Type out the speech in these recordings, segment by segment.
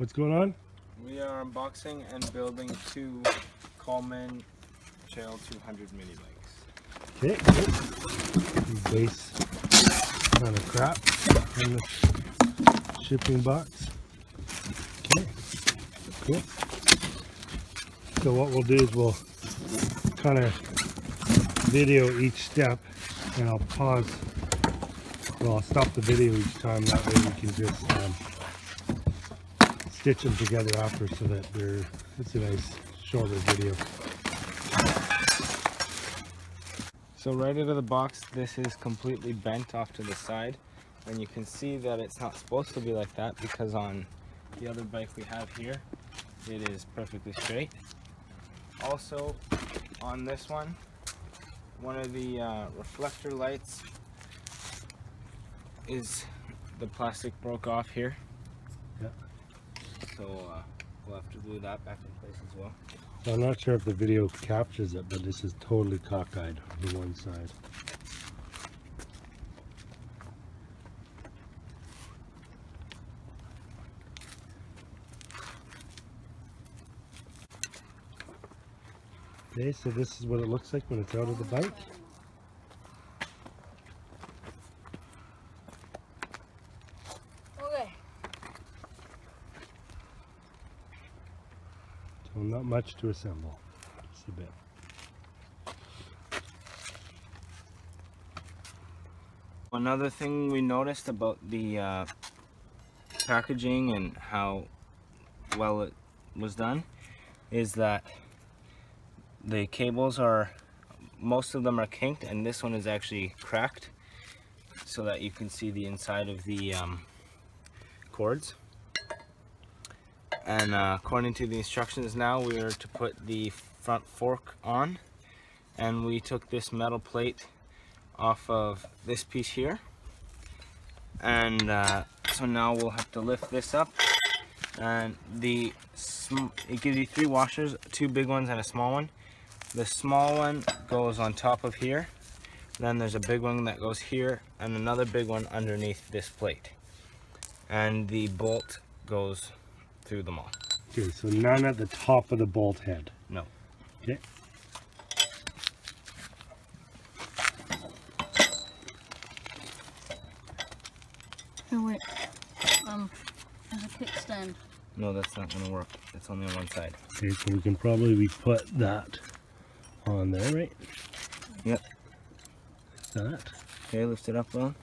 What's going on? We are unboxing and building two Coleman CT200 mini bikes. Okay, base kind of crap in the shipping box. Okay, cool. So what we'll do is we'll kind of video each step, and I'll pause. Well, I'll stop the video each time. That way we can just stitch them together after, so that it's a nice shorter video. So right out of the box, this is completely bent off to the side, and you can see that it's not supposed to be like that, because on the other bike we have here, it is perfectly straight. Also, on this one of the reflector lights is the plastic broke off here. Yeah. So we'll have to glue that back in place as well. So I'm not sure if the video captures it, but this is totally cockeyed on the one side. Okay, so this is what it looks like when it's out of the bike. Okay. So not much to assemble, just a bit. Another thing we noticed about the packaging and how well it was done is that the cables most of them are kinked, and this one is actually cracked so that you can see the inside of the cords. And according to the instructions now, we are to put the front fork on, and we took this metal plate off of this piece here, and so now we'll have to lift this up, and it gives you 3 washers, 2 big ones and a small one. The small one goes on top of here, then there's a big one that goes here, and another big one underneath this plate, and the bolt goes through them all. Okay, so none at the top of the bolt head. No. Okay. Oh wait, there's a kickstand. No, that's not going to work. It's only on one side. Okay, so we can probably put that on there, right? Yep. That. Okay, lift it up, Ron.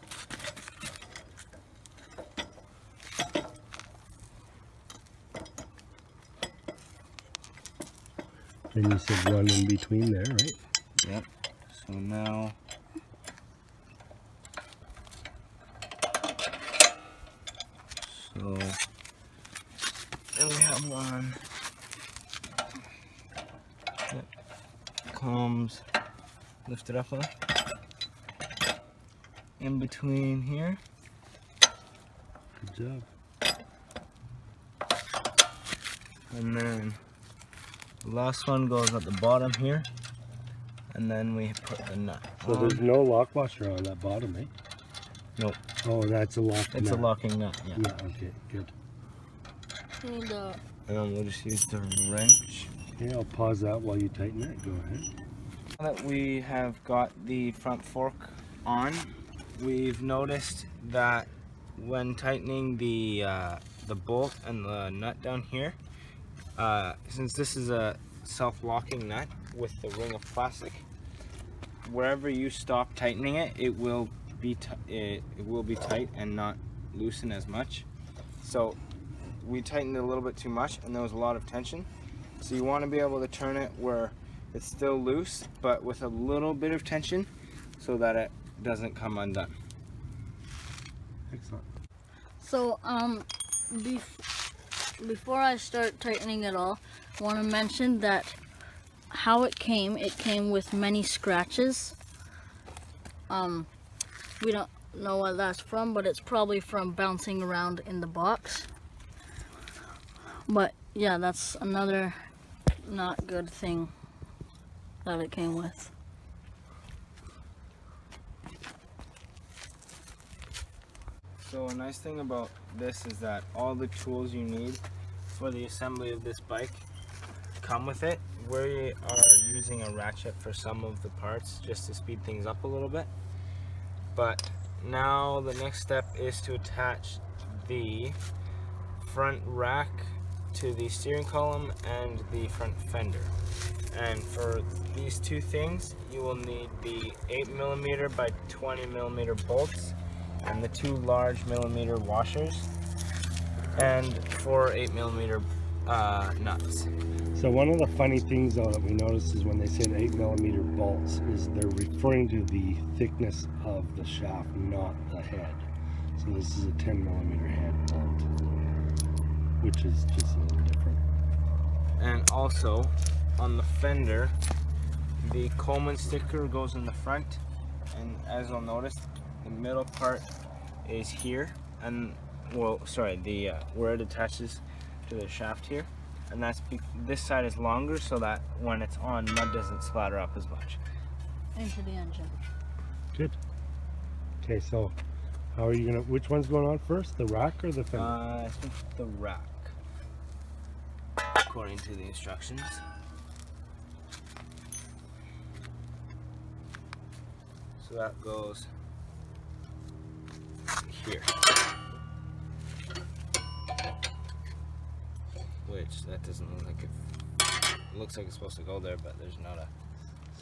And you said run in between there, right? Yep. So now then we have one that comes, lift it up in between here. Good job. And then the last one goes at the bottom here, and then we put the nut So on. there's no lock washer on that bottom, eh? Nope. Oh, that's a lock nut. It's a locking nut, yeah. Yeah, okay, good. Need the And then we'll just use the wrench. Okay, I'll pause that while you tighten it. Go ahead. Now that we have got the front fork on, we've noticed that when tightening the bolt and the nut down here, since this is a self-locking nut with the ring of plastic, wherever you stop tightening it, it will be tight and not loosen as much. So we tightened it a little bit too much, and there was a lot of tension. So you want to be able to turn it where it's still loose, but with a little bit of tension, so that it doesn't come undone. Excellent. So before I start tightening it all, I want to mention that how it came with many scratches. We don't know what that's from, but it's probably from bouncing around in the box. But yeah, that's another not good thing that it came with. So a nice thing about this is that all the tools you need for the assembly of this bike come with it. We are using a ratchet for some of the parts just to speed things up a little bit. But now the next step is to attach the front rack to the steering column and the front fender. And for these two things, you will need the 8mm by 20mm bolts and the two large millimeter washers and 4 8mm nuts. So one of the funny things though that we noticed is when they say 8mm bolts is they're referring to the thickness of the shaft, not the head. So this is a 10mm head bolt, which is just a little different. And also on the fender, the Coleman sticker goes in the front, and as you'll notice, the middle part is here, and well, sorry, the where it attaches to the shaft here, and this side is longer so that when it's on, mud doesn't splatter up as much into the engine. Good. Okay, so how are you gonna? Which one's going on first, the rack or the fender? I think the rack, according to the instructions. So that goes here. Which that doesn't look like it looks like it's supposed to go there, but there's not a.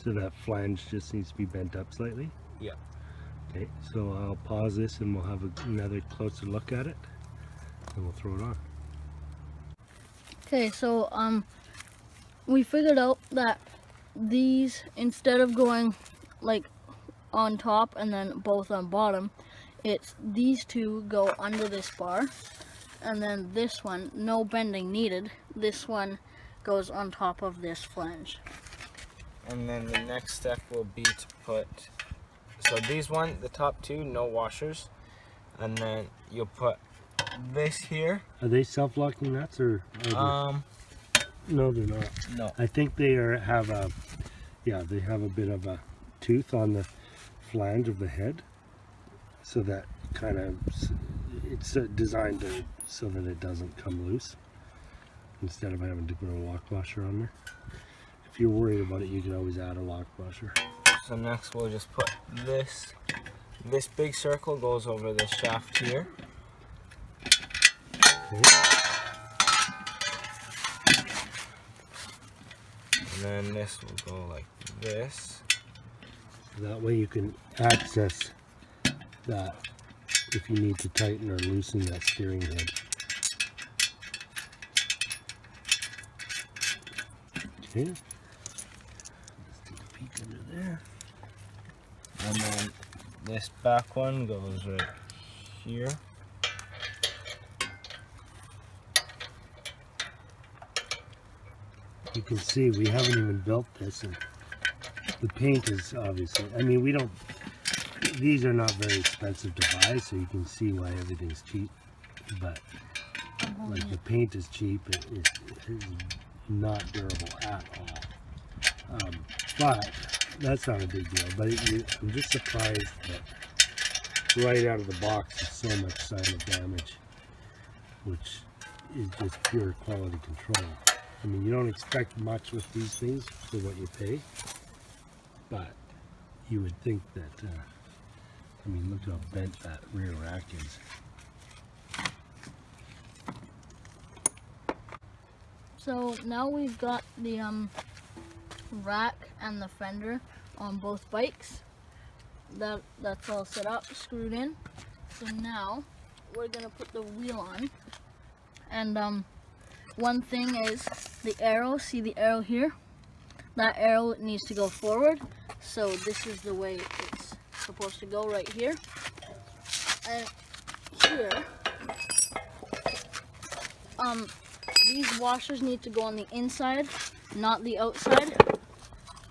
So that flange just needs to be bent up slightly? Yeah. Okay, so I'll pause this and we'll have another closer look at it and we'll throw it on. Okay, so we figured out that these, instead of going like on top and then both on bottom, it's these two go under this bar, and then this one, no bending needed, this one goes on top of this flange. And then the next step will be to put, so these the top two, no washers, and then you'll put this here. Are they self-locking nuts or? No, they're not. No. I think they have a, yeah, they have a bit of a tooth on the flange of the head, so that kind of, it's designed so that it doesn't come loose, instead of having to put a lock washer on there. If you're worried about it, you can always add a lock washer. So next we'll just put this big circle goes over the shaft here. Okay. And then this will go like this. That way you can access that if you need to tighten or loosen that steering head. Okay. Let's take a peek under there. And then this back one goes right here. You can see we haven't even built this, and the paint is obviously, I mean, these are not very expensive to buy, so you can see why everything's cheap, but like the paint is cheap, it is not durable at all. But that's not a big deal, but I'm just surprised that right out of the box is so much silent damage, which is just pure quality control. I mean, you don't expect much with these things for what you pay, but you would think that, I mean, look how bent that rear rack is. So now we've got the rack and the fender on both bikes. That's all set up, screwed in. So now we're gonna put the wheel on, and one thing is the arrow. See the arrow here? That arrow needs to go forward. So this is the way it's supposed to go, right here. And here, these washers need to go on the inside, not the outside.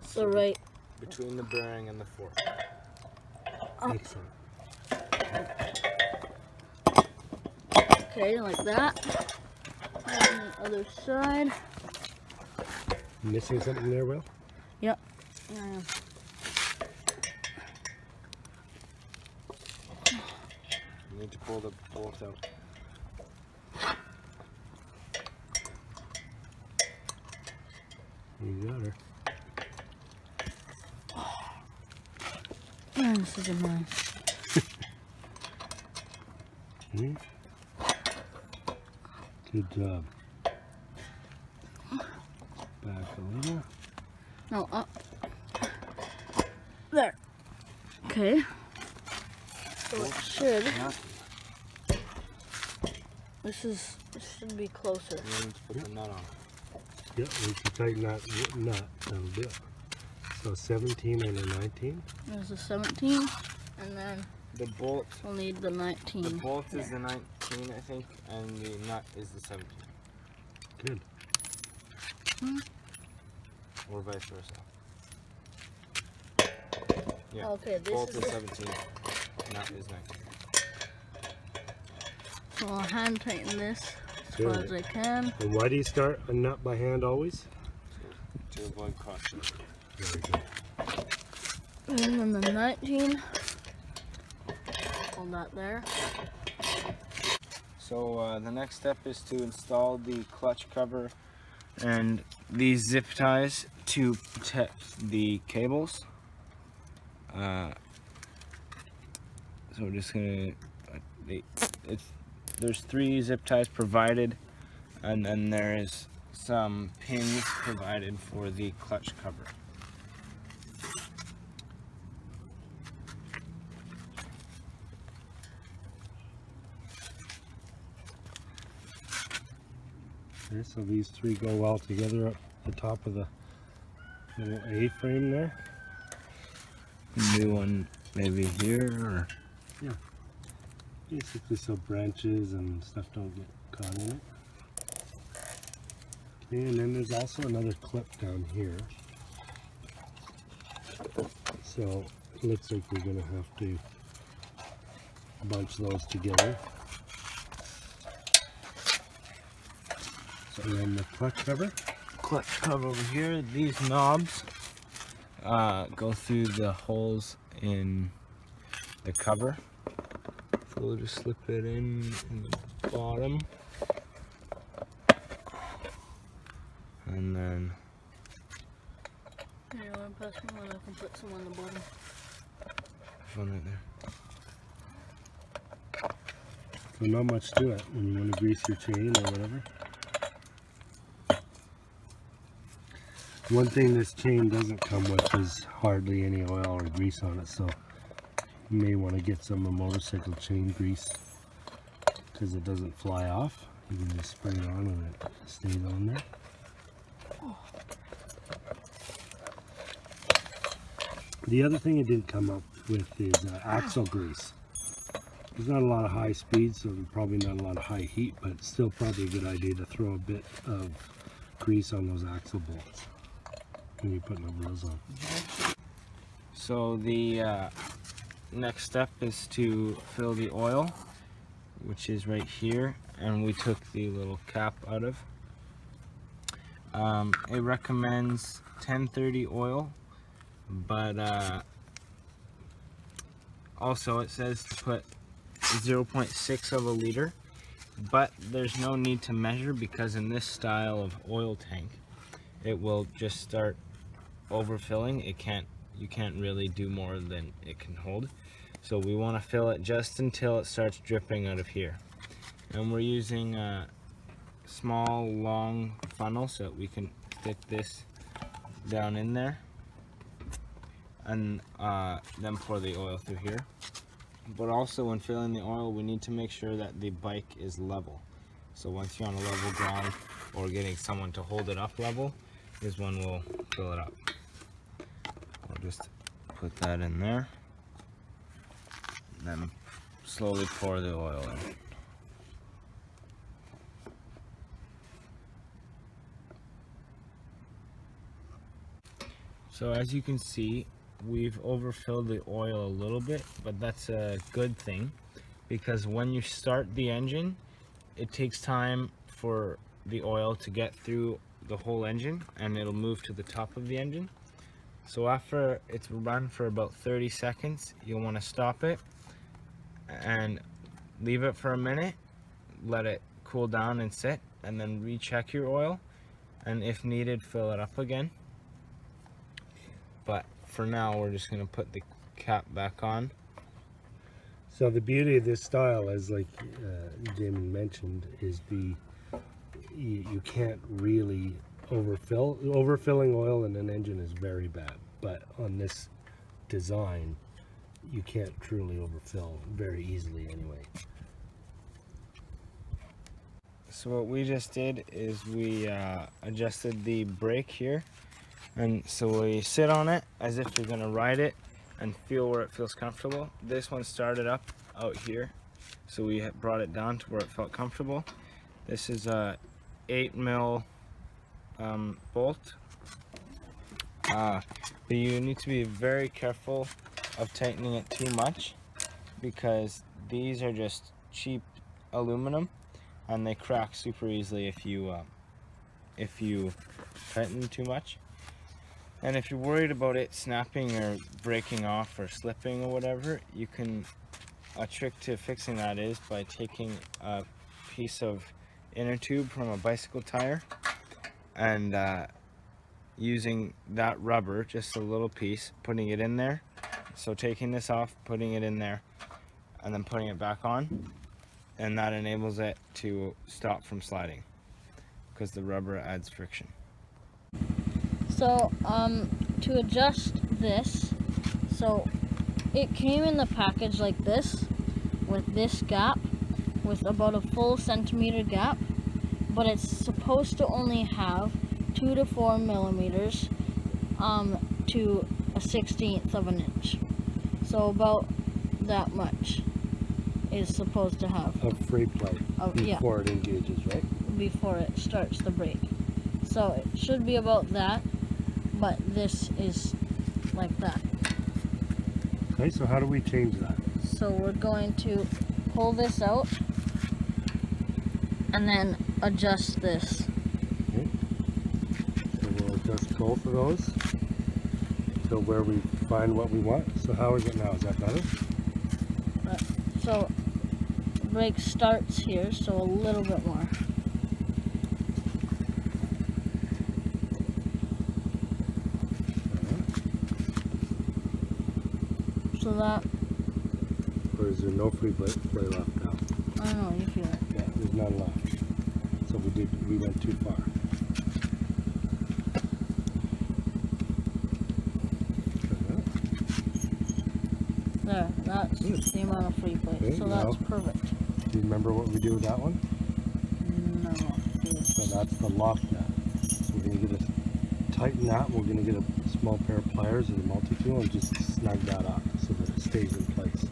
So right Between the bearing and the fork. Excellent. Okay, like that. And the other side. Missing something there, Will? Yep. You need to pull the bolt out. You got her. Man, this is annoying. Hmm? Good job. Back a little. No, up. There. Okay. So it should. This should be closer. We need to put the nut on. Yep, we can tighten that nut. That'll do it. So 17 and a 19. There's a 17, and then The bolt. we'll need the 19. The bolt is the 19, I think, and the nut is the 17. Good. Or vice versa. Yeah. Okay, this Bolt is is the, 17. Nut is 19. so I'll hand tighten this as Good. far as I can. And why do you start a nut by hand always? To avoid caution. Very good. And then the 19. Hold that there. So the next step is to install the clutch cover and these zip ties to protect the cables. So we're just gonna, there's 3 zip ties provided, and then there is some pins provided for the clutch cover. Okay, so these 3 go well together up the top of the little A-frame there. New one maybe here, or Basically so branches and stuff don't get caught in it. Okay, and then there's also another clip down here. So it looks like we're going to have to bunch those together. And then the clutch cover. clutch cover over here. These knobs go through the holes in the cover. So we'll just slip it in the bottom. And then Here, you want to pass me one? I can put some on the bottom. one right there. So not much to it when you want to grease your chain or whatever. One thing this chain doesn't come with is hardly any oil or grease on it, so you may want to get some motorcycle chain grease because it doesn't fly off. You can just spray it on and it stays on there. The other thing it didn't come up with is axle grease. There's not a lot of high speed, so there's probably not a lot of high heat, but it's still probably a good idea to throw a bit of grease on those axle bolts when you're putting the wheels on. So the next step is to fill the oil, which is right here, and we took the little cap out of. It recommends 1030 oil, but also it says to put 0.6 of a liter, but there's no need to measure because in this style of oil tank it will just start overfilling. You can't really do more than it can hold, so we want to fill it just until it starts dripping out of here. And we're using a small long funnel so that we can stick this down in there and then pour the oil through here. But also when filling the oil, we need to make sure that the bike is level. So once you're on a level ground or getting someone to hold it up level is when we'll fill it up. I'll just put that in there and then slowly pour the oil in. So as you can see, we've overfilled the oil a little bit, but that's a good thing because when you start the engine, it takes time for the oil to get through the whole engine and it'll move to the top of the engine. So after it's run for about 30 seconds, you'll want to stop it and leave it for a minute, let it cool down and sit, and then recheck your oil. and if needed, fill it up again. But for now, we're just gonna put the cap back on. So the beauty of this style, as like Damon mentioned, is you can't really overfill. Overfilling oil in an engine is very bad, but on this design, you can't truly overfill very easily anyway. So what we just did is we adjusted the brake here, and so we sit on it as if you're gonna ride it and feel where it feels comfortable. This one started up out here, so we brought it down to where it felt comfortable. This is a 8mm bolt, but you need to be very careful of tightening it too much, because these are just cheap aluminum and they crack super easily if you tighten them too much. And if you're worried about it snapping or breaking off or slipping or whatever, you can, a trick to fixing that is by taking a piece of inner tube from a bicycle tire and using that rubber, just a little piece, putting it in there. So taking this off, putting it in there, and then putting it back on, and that enables it to stop from sliding because the rubber adds friction. So to adjust this, so it came in the package like this, with this gap, with about a full centimeter gap, but it's supposed to only have 2 to 4 millimeters to a 1/16 of an inch. So about that much is supposed to have Of free play before it engages, right? Before it starts the brake. So it should be about that, but this is like that. Okay, so how do we change that? So we're going to pull this out and then adjust this. Okay. So we'll adjust both of those to where we find what we want. So how is it now? Is that better? So the brake starts here, so a little bit more. So that, or is there no free play left now? I don't know, you feel it. Yeah, there's none left. So we went too far. There, that's the amount of free play. Okay, So that's now, perfect. do you remember what we do with that one? No. So that's the lock nut. So we're going to tighten that. We're going to get a small pair of pliers or the multi-tool and just snug that up so that it stays in place.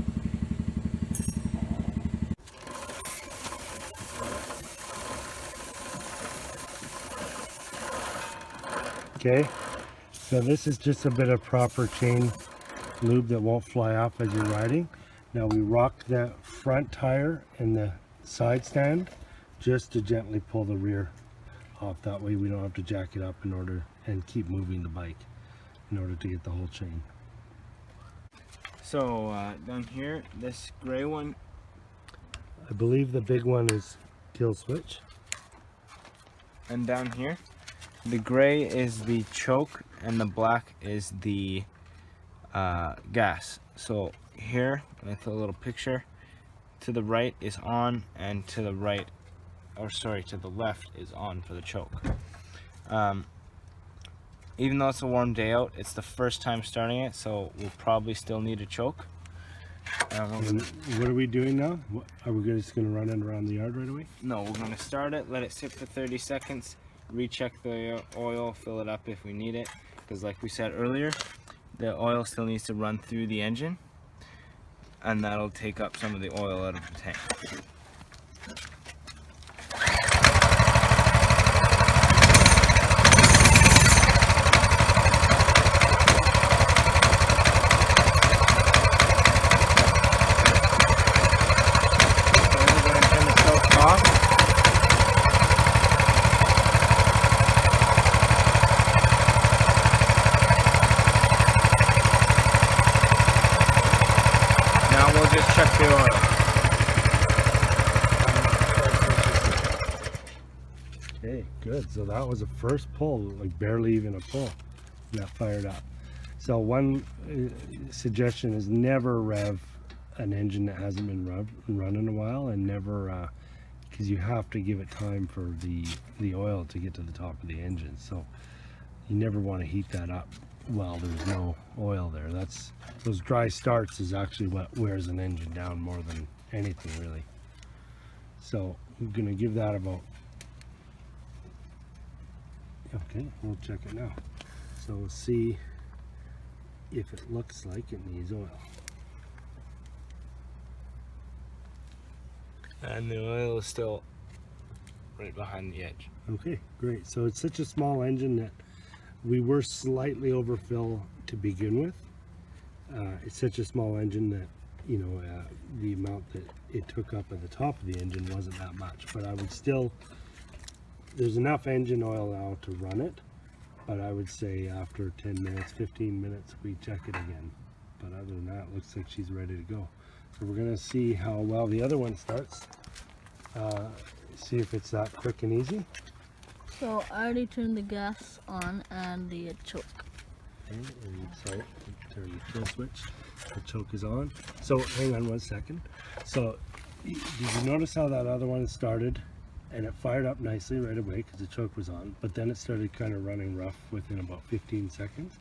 Okay, so this is just a bit of proper chain lube that won't fly off as you're riding. Now we rock the front tire and the side stand just to gently pull the rear off. That way we don't have to jack it up and keep moving the bike in order to get the whole chain. So down here, this gray one, I believe the big one is kill switch. and down here, the gray is the choke and the black is the gas. So here, with a little picture, to the right is on, and to the right, or sorry, to the left is on for the choke. Even though it's a warm day out, it's the first time starting it, so we'll probably still need a choke. And what are we doing now? Are we just going to run it around the yard right away? No, we're going to start it, let it sit for 30 seconds, recheck the oil, fill it up if we need it, because like we said earlier, the oil still needs to run through the engine, and that'll take up some of the oil out of the tank. Now we'll just check the oil. good. So that was a first pull, like barely even a pull, and that fired up. So one suggestion is never rev an engine that hasn't been run in a while, and never, because you have to give it time for the oil to get to the top of the engine. So you never want to heat that up while there's no oil there. Those dry starts is actually what wears an engine down more than anything, really. So I'm gonna give that about, okay, we'll check it now. So we'll see if it looks like it needs oil. And the oil is still right behind the edge. Okay, great. So it's such a small engine that we were slightly overfill to begin with. It's such a small engine that, you know, the amount that it took up at the top of the engine wasn't that much. But I would still, there's enough engine oil now to run it. But I would say after 10 minutes, 15 minutes, we check it again. But other than that, it looks like she's ready to go. So we're gonna see how well the other one starts. See if it's that quick and easy. So I already turned the gas on and the choke. Okay, and so turn the kill switch. The choke is on. So hang on 1 second. So did you notice how that other one started and it fired up nicely right away because the choke was on, but then it started kind of running rough within about 15 seconds.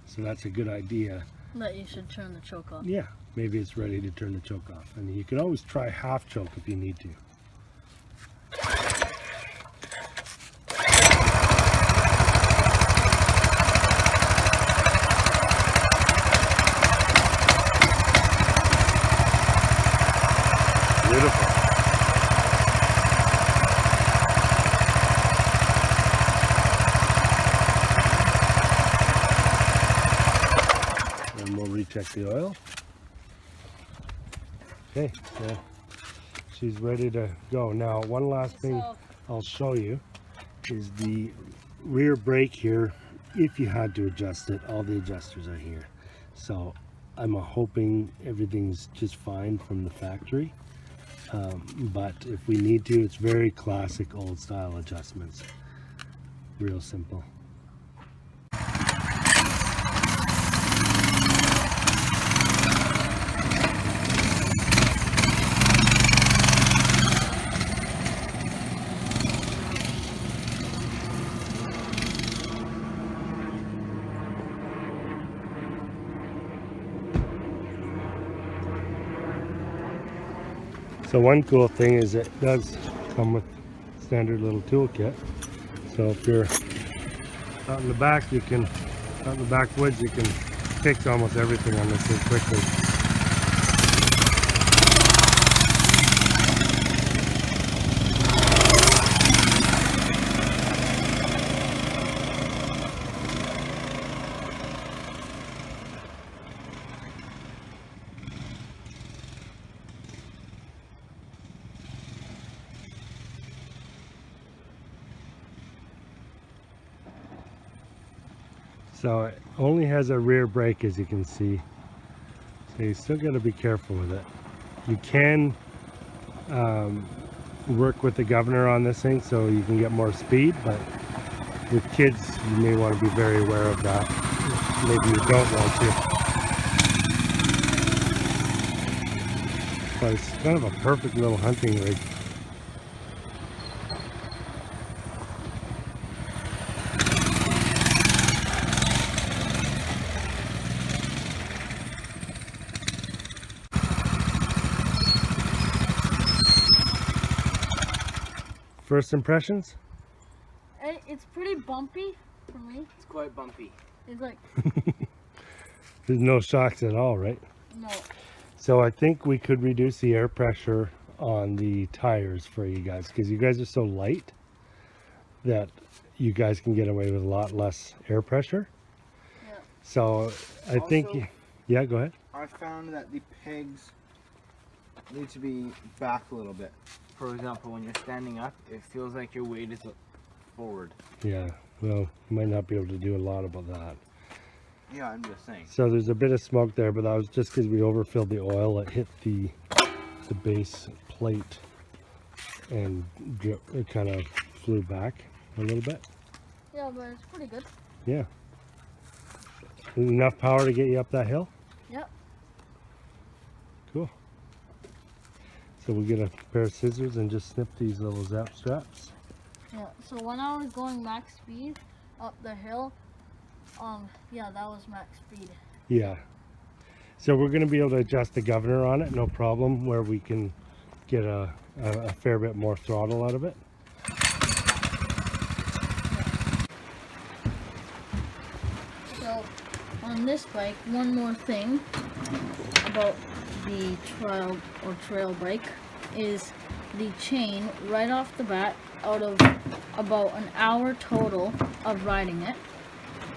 So that's a good idea. That you should turn the choke off. Yeah, maybe it's ready to turn the choke off. And you can always try half choke if you need to. Beautiful. And we'll recheck the oil. Okay, so she's ready to go. Now, one last thing I'll show you is the rear brake here. If you had to adjust it, all the adjusters are here. So I'm hoping everything's just fine from the factory. But if we need to, it's very classic old style adjustments. Real simple. So one cool thing is it does come with standard little toolkit. So if you're out in the back, you can, out in the backwoods, you can fix almost everything on this thing quickly. So it only has a rear brake, as you can see. So you still got to be careful with it. You can work with the governor on this thing so you can get more speed, but with kids you may want to be very aware of that. Maybe you don't want to. But it's kind of a perfect little hunting rig. First impressions? It's pretty bumpy for me. It's quite bumpy. It's like, There's no shocks at all, right? no. So I think we could reduce the air pressure on the tires for you guys, because you guys are so light that you guys can get away with a lot less air pressure. Yeah. So I think, Also, yeah, go ahead. I found that the pegs need to be back a little bit. For example, when you're standing up, it feels like your weight is forward. Yeah, well, you might not be able to do a lot about that. Yeah, I'm just saying. So there's a bit of smoke there, but that was just because we overfilled the oil. It hit the base plate and it kind of flew back. a little bit. Yeah, but it's pretty good. Yeah. Enough power to get you up that hill? Yep. Cool. So we'll get a pair of scissors and just snip these little zap straps. Yeah, so when I was going max speed up the hill, yeah, that was max speed. Yeah. So we're going to be able to adjust the governor on it, no problem, where we can get a fair bit more throttle out of it. So on this bike, one more thing about the trail bike is the chain right off the bat, out of about an hour total of riding it.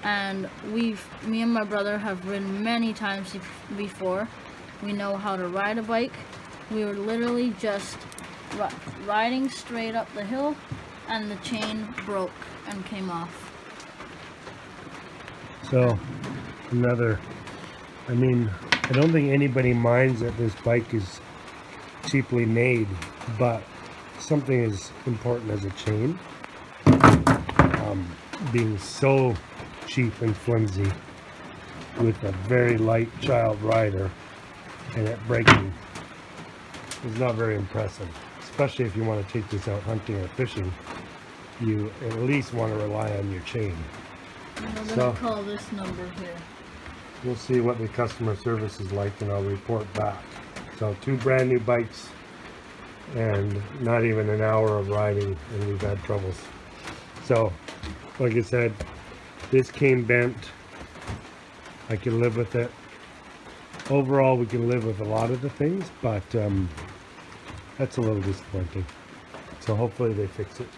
And me and my brother have ridden many times before. We know how to ride a bike. We were literally just riding straight up the hill and the chain broke and came off. So I mean, I don't think anybody minds that this bike is cheaply made, but something as important as a chain, being so cheap and flimsy with a very light child rider and it breaking is not very impressive, especially if you want to take this out hunting or fishing. You at least want to rely on your chain. And we're going to call this number here. We'll see what the customer service is like and I'll report back. So 2 brand new bikes and not even an hour of riding and we've had troubles. So like I said, this came bent. I can live with it. Overall we can live with a lot of the things, but that's a little disappointing. So hopefully they fix it.